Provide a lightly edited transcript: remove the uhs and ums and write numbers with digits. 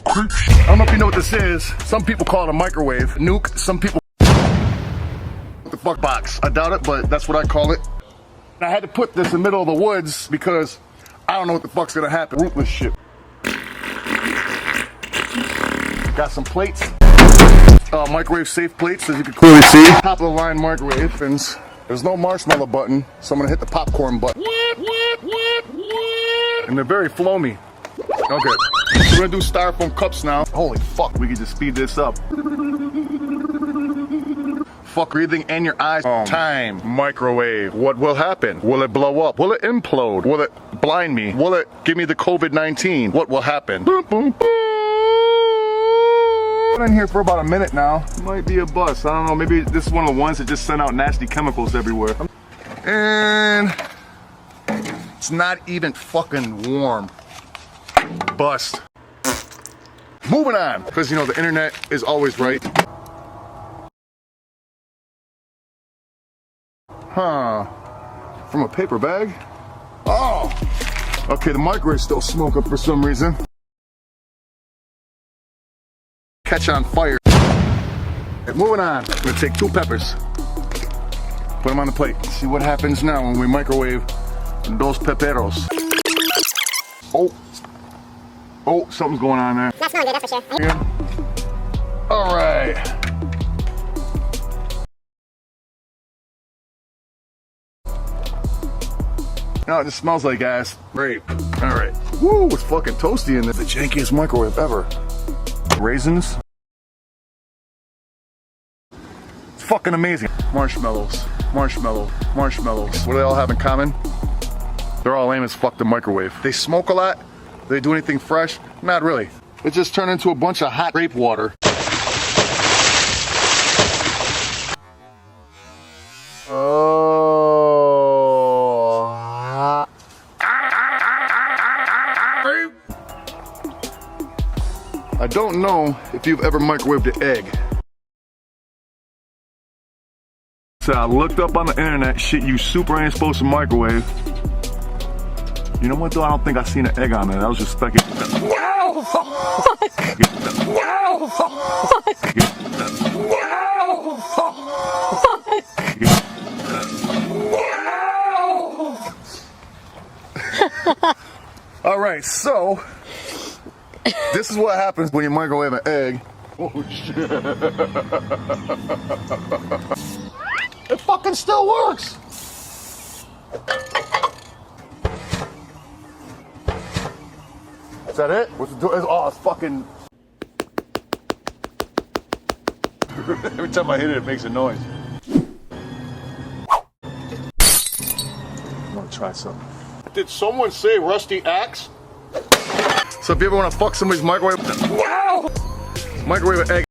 I don't know if you know what this is. Some people call it a microwave. Nuke. Some people the fuck box. I doubt it, but that's what I call it. I had to put this in the middle of the woods because I don't know what the fuck's gonna happen. Rootless shit. Got some plates. Microwave safe plates, as you can clearly see. Top of the line microwave. And there's no marshmallow button, so I'm gonna hit the popcorn button. And they're very floamy. Okay, we're gonna do styrofoam cups now. Holy fuck, we can just speed this up. Fuck breathing and your eyes. Time. Microwave. What will happen? Will it blow up? Will it implode? Will it blind me? Will it give me the COVID-19? What will happen? Boom, boom, boom. Been in here for about a minute now. Might be a bust. I don't know. Maybe this is one of the ones that just send out nasty chemicals everywhere. And it's not even fucking warm. Bust. Moving on, because you know the internet is always right. Huh? From a paper bag? Oh. Okay, the microwave's still smoking for some reason. Catch on fire. Okay, moving on. I'm gonna take 2 peppers. Put them on the plate. See what happens now when we microwave those peperos. Oh. Oh, something's going on there. That's not good, that's for sure. Yeah. All right. No, it just smells like ass. Great. All right. Woo, it's fucking toasty in there. The jankiest microwave ever. Raisins. It's fucking amazing. Marshmallows. Marshmallow. Marshmallows. What do they all have in common? They're all lame as fuck the microwave. They smoke a lot. Do they do anything fresh? Not really. It just turned into a bunch of hot grape water. Oh. I don't know if you've ever microwaved an egg. So I looked up on the internet, shit you super ain't supposed to microwave. You know what though? I don't think I seen an egg on there. That was just speculative. Wow! Wow! All right, so this is what happens when you microwave an egg. Oh shit! It fucking still works. Is that it? What's the door? Oh, it's fucking. Every time I hit it, it makes a noise. I'm gonna try something. Did someone say rusty axe? So if you ever want to fuck somebody's microwave, wow! Microwave an egg.